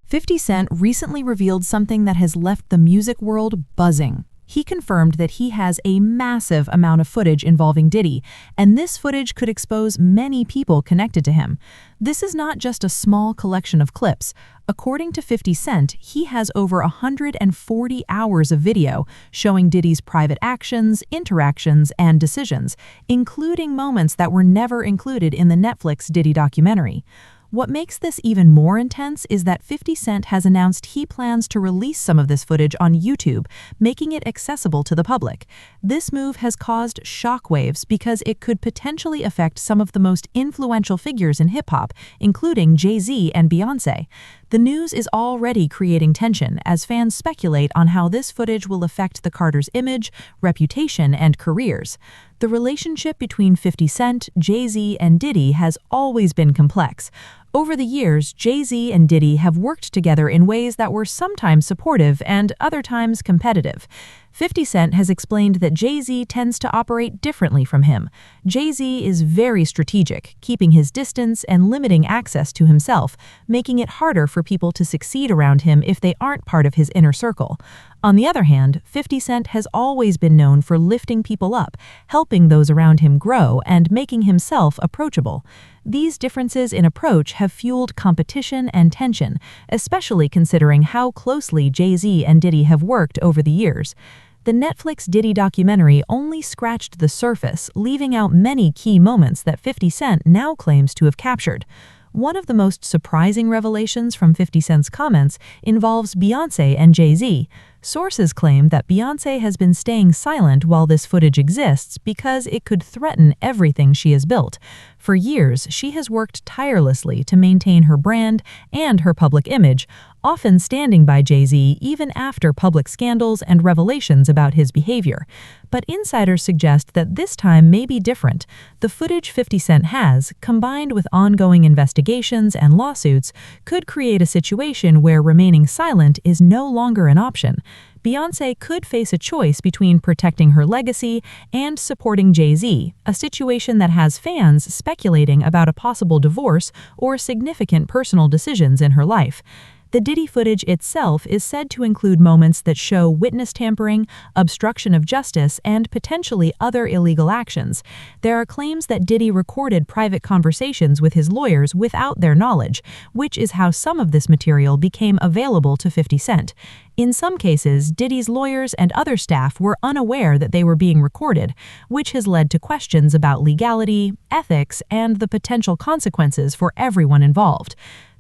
50 Cent recently revealed something that has left the music world buzzing. He confirmed that he has a massive amount of footage involving Diddy, and this footage could expose many people connected to him. This is not just a small collection of clips. According to 50 Cent, he has over 140 hours of video showing Diddy's private actions, interactions, and decisions, including moments that were never included in the Netflix Diddy documentary. What makes this even more intense is that 50 Cent has announced he plans to release some of this footage on YouTube, making it accessible to the public. This move has caused shockwaves because it could potentially affect some of the most influential figures in hip-hop, including Jay-Z and Beyoncé. The news is already creating tension as fans speculate on how this footage will affect the Carters' image, reputation, and careers. The relationship between 50 Cent, Jay-Z, and Diddy has always been complex. Over the years, Jay-Z and Diddy have worked together in ways that were sometimes supportive and other times competitive. 50 Cent has explained that Jay-Z tends to operate differently from him. Jay-Z is very strategic, keeping his distance and limiting access to himself, making it harder for people to succeed around him if they aren't part of his inner circle. On the other hand, 50 Cent has always been known for lifting people up, helping those around him grow, and making himself approachable. These differences in approach have fueled competition and tension, especially considering how closely Jay-Z and Diddy have worked over the years. The Netflix Diddy documentary only scratched the surface, leaving out many key moments that 50 Cent now claims to have captured. One of the most surprising revelations from 50 Cent's comments involves Beyoncé and Jay-Z. Sources claim that Beyoncé has been staying silent while this footage exists because it could threaten everything she has built. For years, she has worked tirelessly to maintain her brand and her public image, often standing by Jay-Z even after public scandals and revelations about his behavior. But insiders suggest that this time may be different. The footage 50 Cent has, combined with ongoing investigations and lawsuits, could create a situation where remaining silent is no longer an option. Beyoncé could face a choice between protecting her legacy and supporting Jay-Z, a situation that has fans speculating about a possible divorce or significant personal decisions in her life. The Diddy footage itself is said to include moments that show witness tampering, obstruction of justice, and potentially other illegal actions. There are claims that Diddy recorded private conversations with his lawyers without their knowledge, which is how some of this material became available to 50 Cent. In some cases, Diddy's lawyers and other staff were unaware that they were being recorded, which has led to questions about legality, ethics, and the potential consequences for everyone involved.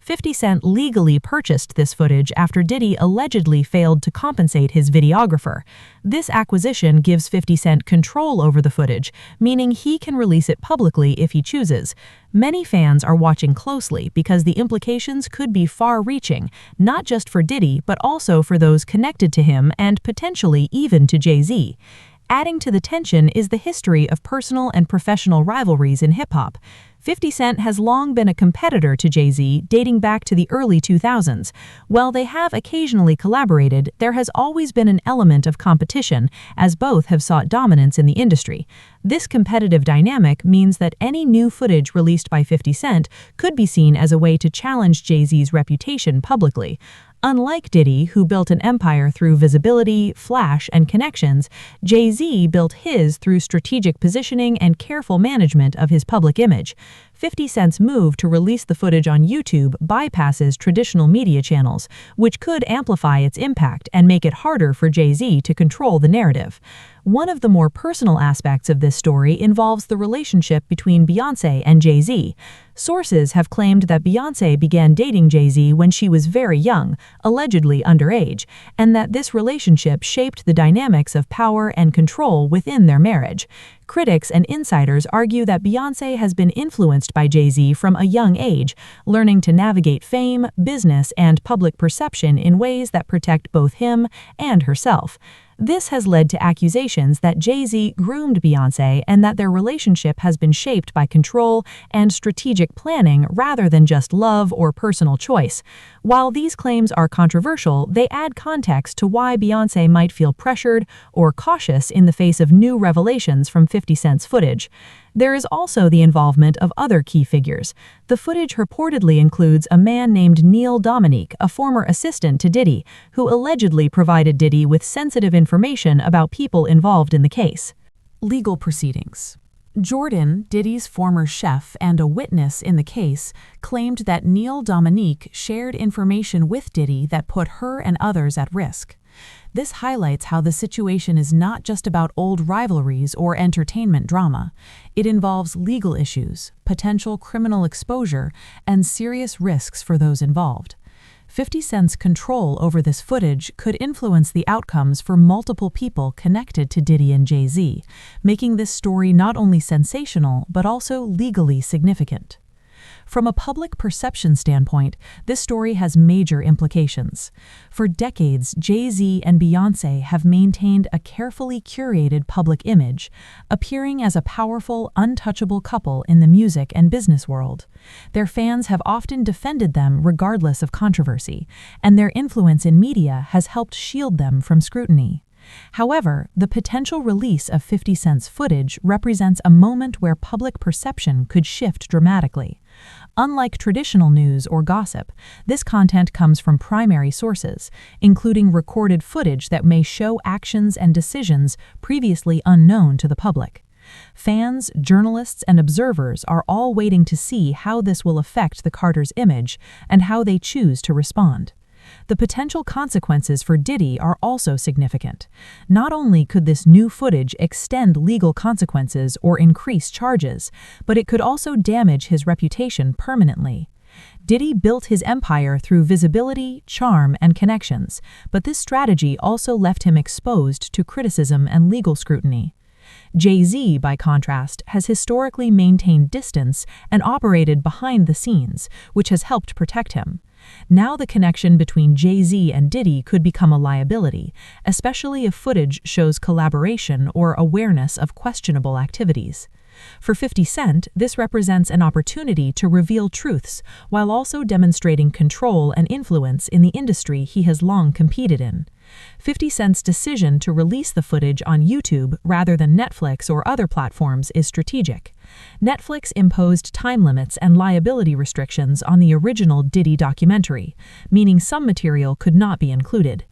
50 Cent legally purchased this footage after Diddy allegedly failed to compensate his videographer. This acquisition gives 50 Cent control over the footage, meaning he can release it publicly if he chooses. Many fans are watching closely because the implications could be far-reaching, not just for Diddy but also for those connected to him and potentially even to Jay-Z. Adding to the tension is the history of personal and professional rivalries in hip-hop. 50 Cent has long been a competitor to Jay-Z, dating back to the early 2000s. While they have occasionally collaborated, there has always been an element of competition, as both have sought dominance in the industry. This competitive dynamic means that any new footage released by 50 Cent could be seen as a way to challenge Jay-Z's reputation publicly. Unlike Diddy, who built an empire through visibility, flash, and connections, Jay-Z built his through strategic positioning and careful management of his public image. 50 Cent's move to release the footage on YouTube bypasses traditional media channels, which could amplify its impact and make it harder for Jay-Z to control the narrative. One of the more personal aspects of this story involves the relationship between Beyoncé and Jay-Z. Sources have claimed that Beyoncé began dating Jay-Z when she was very young, allegedly underage, and that this relationship shaped the dynamics of power and control within their marriage. Critics and insiders argue that Beyoncé has been influenced by Jay-Z from a young age, learning to navigate fame, business, and public perception in ways that protect both him and herself. This has led to accusations that Jay-Z groomed Beyoncé and that their relationship has been shaped by control and strategic planning rather than just love or personal choice. While these claims are controversial, they add context to why Beyoncé might feel pressured or cautious in the face of new revelations from 50 Cent's footage. There is also the involvement of other key figures. The footage reportedly includes a man named Neil Dominique, a former assistant to Diddy, who allegedly provided Diddy with sensitive information about people involved in the case. Legal proceedings. Jordan, Diddy's former chef and a witness in the case, claimed that Neil Dominique shared information with Diddy that put her and others at risk. This highlights how the situation is not just about old rivalries or entertainment drama. It involves legal issues, potential criminal exposure, and serious risks for those involved. 50 Cent's control over this footage could influence the outcomes for multiple people connected to Diddy and Jay-Z, making this story not only sensational but also legally significant. From a public perception standpoint, this story has major implications. For decades, Jay-Z and Beyoncé have maintained a carefully curated public image, appearing as a powerful, untouchable couple in the music and business world. Their fans have often defended them regardless of controversy, and their influence in media has helped shield them from scrutiny. However, the potential release of 50 Cent's footage represents a moment where public perception could shift dramatically. Unlike traditional news or gossip, this content comes from primary sources, including recorded footage that may show actions and decisions previously unknown to the public. Fans, journalists, and observers are all waiting to see how this will affect the Carters' image and how they choose to respond. The potential consequences for Diddy are also significant. Not only could this new footage extend legal consequences or increase charges, but it could also damage his reputation permanently. Diddy built his empire through visibility, charm, and connections, but this strategy also left him exposed to criticism and legal scrutiny. Jay-Z, by contrast, has historically maintained distance and operated behind the scenes, which has helped protect him. Now the connection between Jay-Z and Diddy could become a liability, especially if footage shows collaboration or awareness of questionable activities. For 50 Cent, this represents an opportunity to reveal truths while also demonstrating control and influence in the industry he has long competed in. 50 Cent's decision to release the footage on YouTube rather than Netflix or other platforms is strategic. Netflix imposed time limits and liability restrictions on the original Diddy documentary, meaning some material could not be included.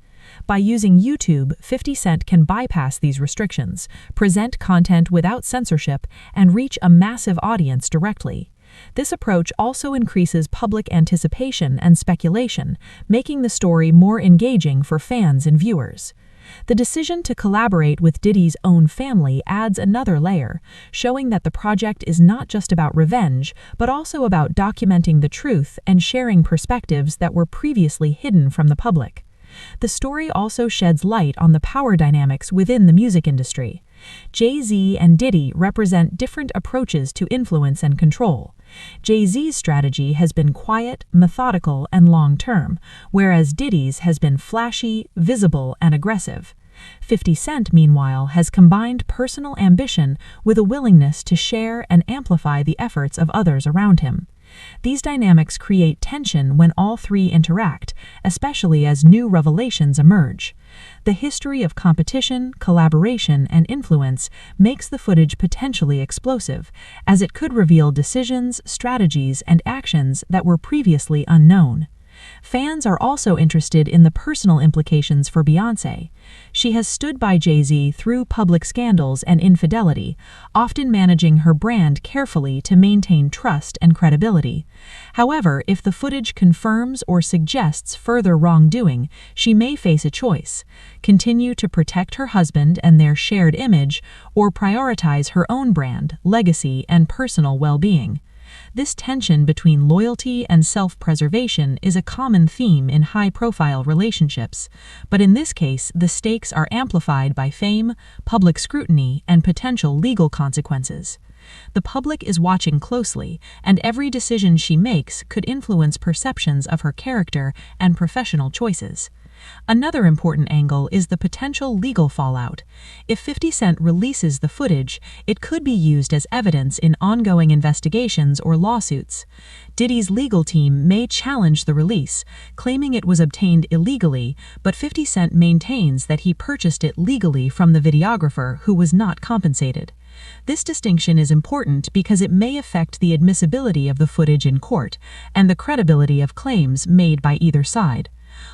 By using YouTube, 50 Cent can bypass these restrictions, present content without censorship, and reach a massive audience directly. This approach also increases public anticipation and speculation, making the story more engaging for fans and viewers. The decision to collaborate with Diddy's own family adds another layer, showing that the project is not just about revenge, but also about documenting the truth and sharing perspectives that were previously hidden from the public. The story also sheds light on the power dynamics within the music industry. Jay-Z and Diddy represent different approaches to influence and control. Jay-Z's strategy has been quiet, methodical, and long-term, whereas Diddy's has been flashy, visible, and aggressive. 50 Cent, meanwhile, has combined personal ambition with a willingness to share and amplify the efforts of others around him. These dynamics create tension when all three interact, especially as new revelations emerge. The history of competition, collaboration, and influence makes the footage potentially explosive, as it could reveal decisions, strategies, and actions that were previously unknown. Fans are also interested in the personal implications for Beyoncé. She has stood by Jay-Z through public scandals and infidelity, often managing her brand carefully to maintain trust and credibility. However, if the footage confirms or suggests further wrongdoing, she may face a choice: continue to protect her husband and their shared image, or prioritize her own brand, legacy, and personal well-being. This tension between loyalty and self-preservation is a common theme in high-profile relationships, but in this case, the stakes are amplified by fame, public scrutiny, and potential legal consequences. The public is watching closely, and every decision she makes could influence perceptions of her character and professional choices. Another important angle is the potential legal fallout. If 50 Cent releases the footage, it could be used as evidence in ongoing investigations or lawsuits. Diddy's legal team may challenge the release, claiming it was obtained illegally, but 50 Cent maintains that he purchased it legally from the videographer who was not compensated. This distinction is important because it may affect the admissibility of the footage in court and the credibility of claims made by either side.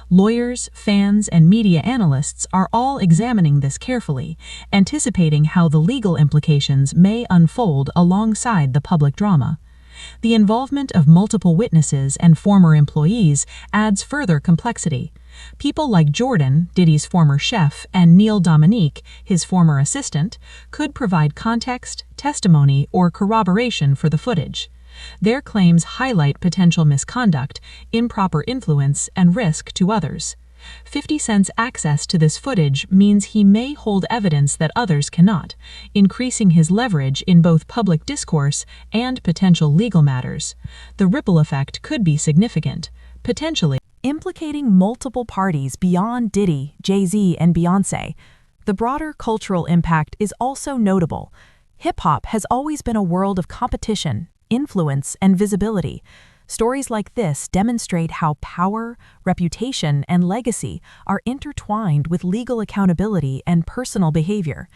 Lawyers, fans, and media analysts are all examining this carefully, anticipating how the legal implications may unfold alongside the public drama. The involvement of multiple witnesses and former employees adds further complexity. People like Jordan, Diddy's former chef, and Neil Dominique, his former assistant, could provide context, testimony, or corroboration for the footage. Their claims highlight potential misconduct, improper influence, and risk to others. 50 Cent's access to this footage means he may hold evidence that others cannot, increasing his leverage in both public discourse and potential legal matters. The ripple effect could be significant, potentially implicating multiple parties beyond Diddy, Jay-Z, and Beyoncé. The broader cultural impact is also notable. Hip-hop has always been a world of competition, influence, and visibility. Stories like this demonstrate how power, reputation, and legacy are intertwined with legal accountability and personal behavior.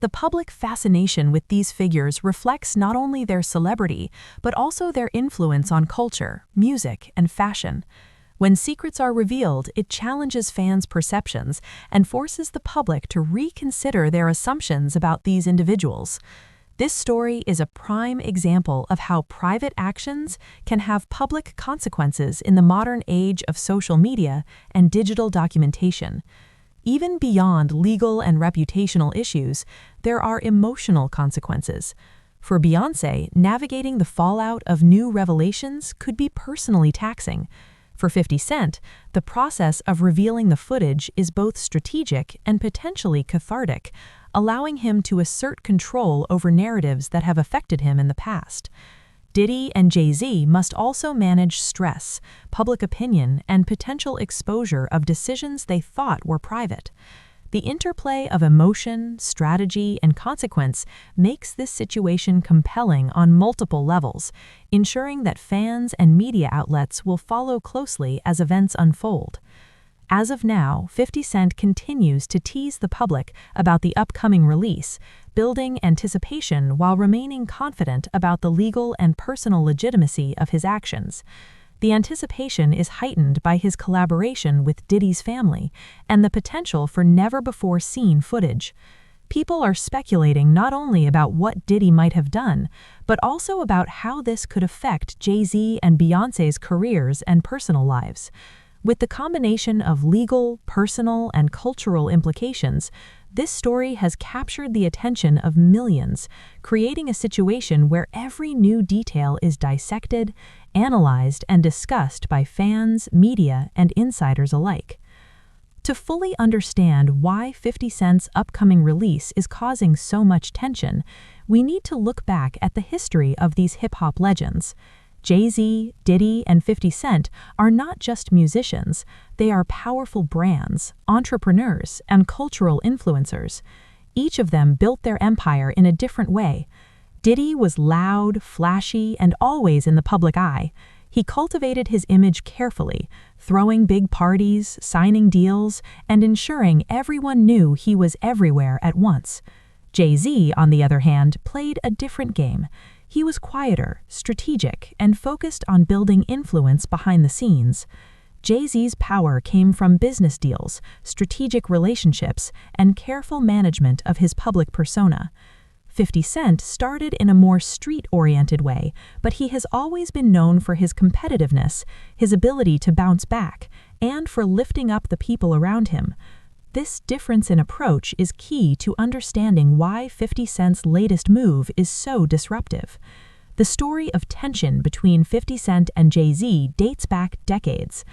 The public fascination with these figures reflects not only their celebrity, but also their influence on culture, music, and fashion. When secrets are revealed, it challenges fans' perceptions and forces the public to reconsider their assumptions about these individuals. This story is a prime example of how private actions can have public consequences in the modern age of social media and digital documentation. Even beyond legal and reputational issues, there are emotional consequences. For Beyoncé, navigating the fallout of new revelations could be personally taxing. For 50 Cent, the process of revealing the footage is both strategic and potentially cathartic, allowing him to assert control over narratives that have affected him in the past. Diddy and Jay-Z must also manage stress, public opinion, and potential exposure of decisions they thought were private. The interplay of emotion, strategy, and consequence makes this situation compelling on multiple levels, ensuring that fans and media outlets will follow closely as events unfold. As of now, 50 Cent continues to tease the public about the upcoming release, building anticipation while remaining confident about the legal and personal legitimacy of his actions. The anticipation is heightened by his collaboration with Diddy's family and the potential for never-before-seen footage. People are speculating not only about what Diddy might have done, but also about how this could affect Jay-Z and Beyoncé's careers and personal lives. With the combination of legal, personal, and cultural implications, this story has captured the attention of millions, creating a situation where every new detail is dissected, analyzed, and discussed by fans, media, and insiders alike. To fully understand why 50 Cent's upcoming release is causing so much tension, we need to look back at the history of these hip-hop legends. Jay-Z, Diddy, and 50 Cent are not just musicians, they are powerful brands, entrepreneurs, and cultural influencers. Each of them built their empire in a different way. Diddy was loud, flashy, and always in the public eye. He cultivated his image carefully, throwing big parties, signing deals, and ensuring everyone knew he was everywhere at once. Jay-Z, on the other hand, played a different game. He was quieter, strategic, and focused on building influence behind the scenes. Jay-Z's power came from business deals, strategic relationships, and careful management of his public persona. 50 Cent started in a more street-oriented way, but he has always been known for his competitiveness, his ability to bounce back, and for lifting up the people around him. This difference in approach is key to understanding why 50 Cent's latest move is so disruptive. The story of tension between 50 Cent and Jay-Z dates back decades.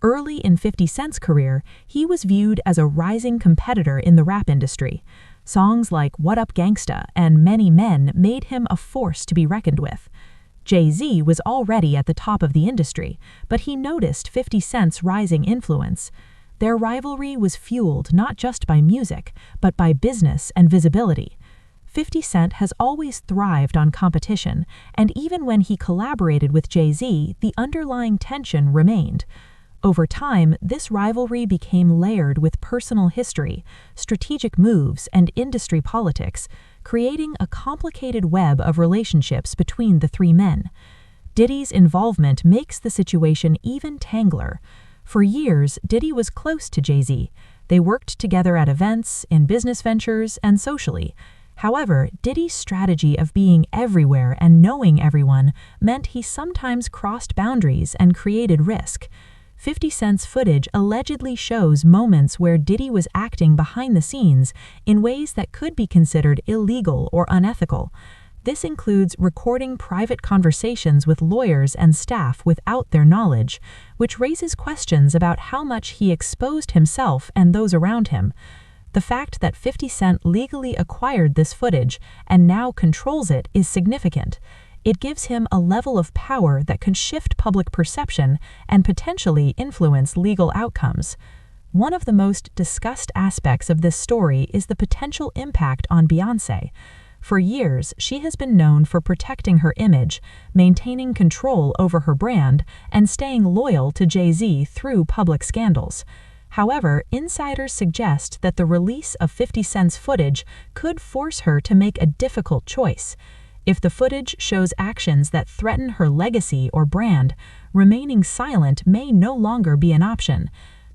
Early in 50 Cent's career, he was viewed as a rising competitor in the rap industry. Songs like What Up Gangsta and Many Men made him a force to be reckoned with. Jay-Z was already at the top of the industry, but he noticed 50 Cent's rising influence. Their rivalry was fueled not just by music, but by business and visibility. 50 Cent has always thrived on competition, and even when he collaborated with Jay-Z, the underlying tension remained. Over time, this rivalry became layered with personal history, strategic moves, and industry politics, creating a complicated web of relationships between the three men. Diddy's involvement makes the situation even tangler. For years, Diddy was close to Jay-Z. They worked together at events, in business ventures, and socially. However, Diddy's strategy of being everywhere and knowing everyone meant he sometimes crossed boundaries and created risk. 50 Cent's footage allegedly shows moments where Diddy was acting behind the scenes in ways that could be considered illegal or unethical. This includes recording private conversations with lawyers and staff without their knowledge, which raises questions about how much he exposed himself and those around him. The fact that 50 Cent legally acquired this footage and now controls it is significant. It gives him a level of power that can shift public perception and potentially influence legal outcomes. One of the most discussed aspects of this story is the potential impact on Beyoncé. For years, she has been known for protecting her image, maintaining control over her brand, and staying loyal to Jay-Z through public scandals. However, insiders suggest that the release of 50 Cent's footage could force her to make a difficult choice. If the footage shows actions that threaten her legacy or brand, remaining silent may no longer be an option.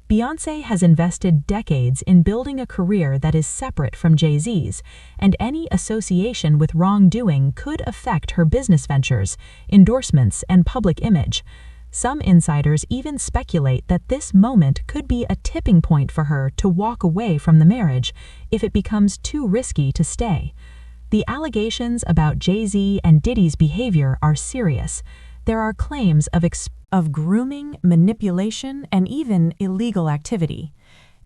Beyoncé has invested decades in building a career that is separate from Jay-Z's, and any association with wrongdoing could affect her business ventures, endorsements, and public image. Some insiders even speculate that this moment could be a tipping point for her to walk away from the marriage if it becomes too risky to stay. The allegations about Jay-Z and Diddy's behavior are serious. There are claims of grooming, manipulation, and even illegal activity.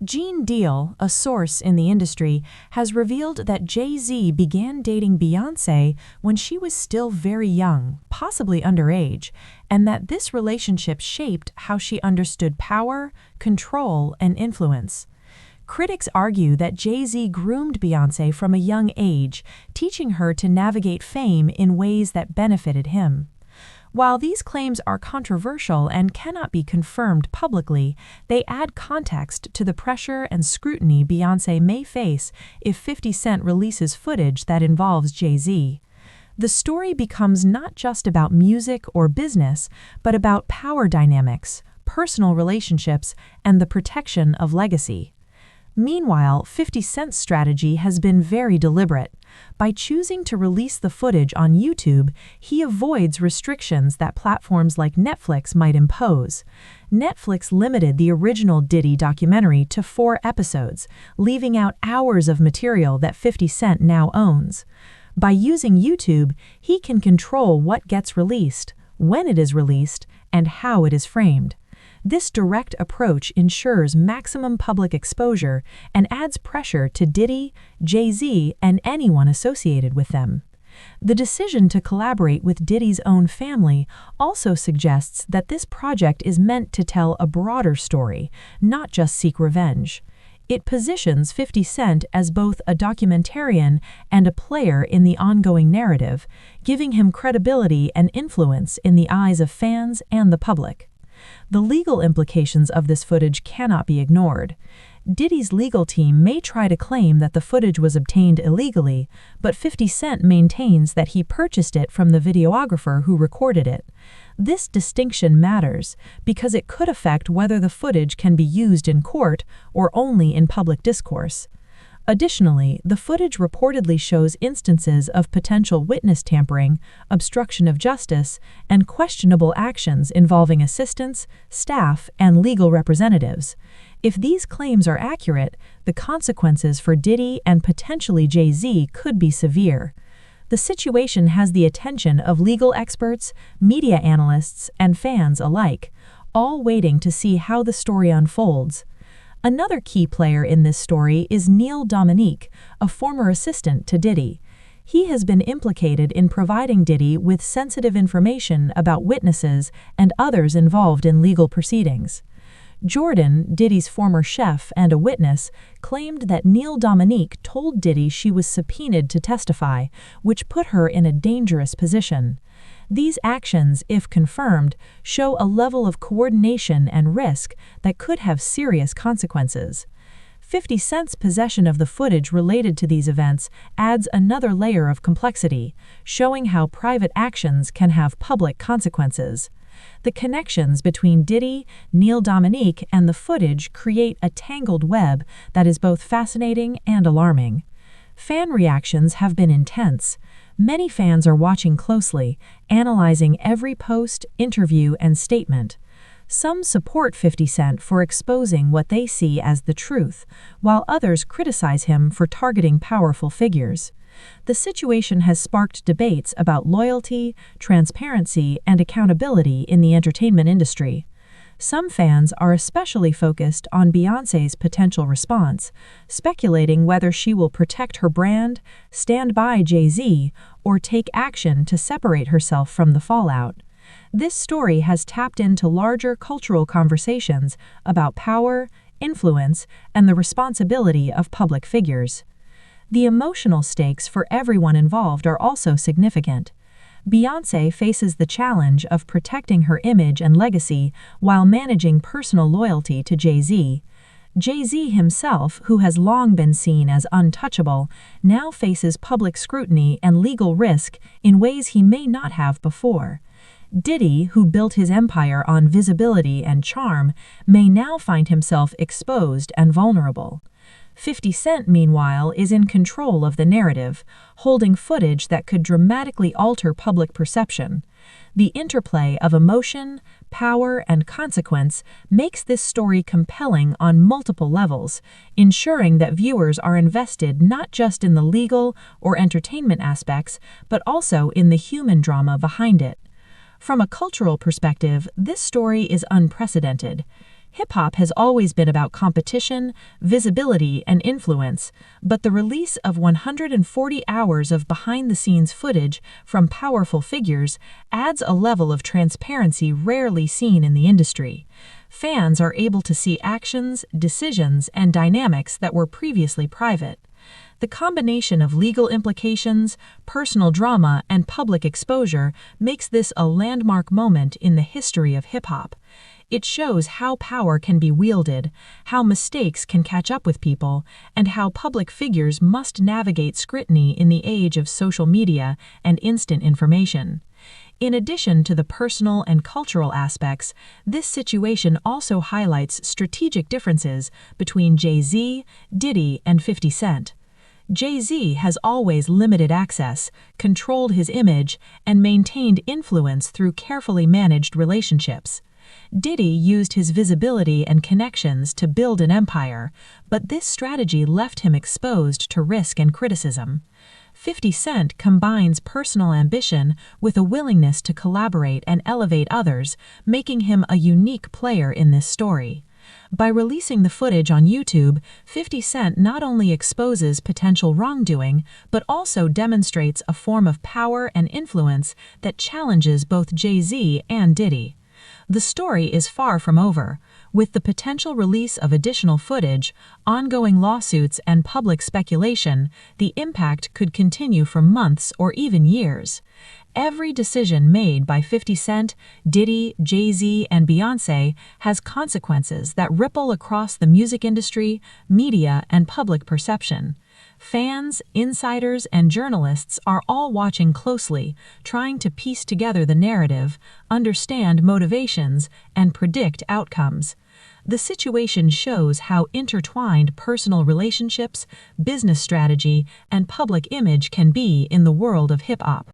Gene Deal, a source in the industry, has revealed that Jay-Z began dating Beyoncé when she was still very young, possibly underage, and that this relationship shaped how she understood power, control, and influence. Critics argue that Jay-Z groomed Beyoncé from a young age, teaching her to navigate fame in ways that benefited him. While these claims are controversial and cannot be confirmed publicly, they add context to the pressure and scrutiny Beyoncé may face if 50 Cent releases footage that involves Jay-Z. The story becomes not just about music or business, but about power dynamics, personal relationships, and the protection of legacy. Meanwhile, 50 Cent's strategy has been very deliberate. By choosing to release the footage on YouTube, he avoids restrictions that platforms like Netflix might impose. Netflix limited the original Diddy documentary to 4 episodes, leaving out hours of material that 50 Cent now owns. By using YouTube, he can control what gets released, when it is released, and how it is framed. This direct approach ensures maximum public exposure and adds pressure to Diddy, Jay-Z, and anyone associated with them. The decision to collaborate with Diddy's own family also suggests that this project is meant to tell a broader story, not just seek revenge. It positions 50 Cent as both a documentarian and a player in the ongoing narrative, giving him credibility and influence in the eyes of fans and the public. The legal implications of this footage cannot be ignored. Diddy's legal team may try to claim that the footage was obtained illegally, but 50 Cent maintains that he purchased it from the videographer who recorded it. This distinction matters because it could affect whether the footage can be used in court or only in public discourse. Additionally, the footage reportedly shows instances of potential witness tampering, obstruction of justice, and questionable actions involving assistants, staff, and legal representatives. If these claims are accurate, the consequences for Diddy and potentially Jay-Z could be severe. The situation has the attention of legal experts, media analysts, and fans alike, all waiting to see how the story unfolds. Another key player in this story is Neil Dominique, a former assistant to Diddy. He has been implicated in providing Diddy with sensitive information about witnesses and others involved in legal proceedings. Jordan, Diddy's former chef and a witness, claimed that Neil Dominique told Diddy she was subpoenaed to testify, which put her in a dangerous position. These actions, if confirmed, show a level of coordination and risk that could have serious consequences. 50 Cent's possession of the footage related to these events adds another layer of complexity, showing how private actions can have public consequences. The connections between Diddy, Neil Dominique, and the footage create a tangled web that is both fascinating and alarming. Fan reactions have been intense. Many fans are watching closely, analyzing every post, interview, and statement. Some support 50 Cent for exposing what they see as the truth, while others criticize him for targeting powerful figures. The situation has sparked debates about loyalty, transparency, and accountability in the entertainment industry. Some fans are especially focused on Beyoncé's potential response, speculating whether she will protect her brand, stand by Jay-Z, or take action to separate herself from the fallout. This story has tapped into larger cultural conversations about power, influence, and the responsibility of public figures. The emotional stakes for everyone involved are also significant. Beyoncé faces the challenge of protecting her image and legacy while managing personal loyalty to Jay-Z. Jay-Z himself, who has long been seen as untouchable, now faces public scrutiny and legal risk in ways he may not have before. Diddy, who built his empire on visibility and charm, may now find himself exposed and vulnerable. 50 Cent, meanwhile, is in control of the narrative, holding footage that could dramatically alter public perception. The interplay of emotion, power, and consequence makes this story compelling on multiple levels, ensuring that viewers are invested not just in the legal or entertainment aspects, but also in the human drama behind it. From a cultural perspective, this story is unprecedented. Hip-hop has always been about competition, visibility, and influence, but the release of 140 hours of behind-the-scenes footage from powerful figures adds a level of transparency rarely seen in the industry. Fans are able to see actions, decisions, and dynamics that were previously private. The combination of legal implications, personal drama, and public exposure makes this a landmark moment in the history of hip-hop. It shows how power can be wielded, how mistakes can catch up with people, and how public figures must navigate scrutiny in the age of social media and instant information. In addition to the personal and cultural aspects, this situation also highlights strategic differences between Jay-Z, Diddy, and 50 Cent. Jay-Z has always limited access, controlled his image, and maintained influence through carefully managed relationships. Diddy used his visibility and connections to build an empire, but this strategy left him exposed to risk and criticism. 50 Cent combines personal ambition with a willingness to collaborate and elevate others, making him a unique player in this story. By releasing the footage on YouTube, 50 Cent not only exposes potential wrongdoing, but also demonstrates a form of power and influence that challenges both Jay-Z and Diddy. The story is far from over. With the potential release of additional footage, ongoing lawsuits, and public speculation, the impact could continue for months or even years. Every decision made by 50 Cent, Diddy, Jay-Z, and Beyoncé has consequences that ripple across the music industry, media, and public perception. Fans, insiders, and journalists are all watching closely, trying to piece together the narrative, understand motivations, and predict outcomes. The situation shows how intertwined personal relationships, business strategy, and public image can be in the world of hip-hop.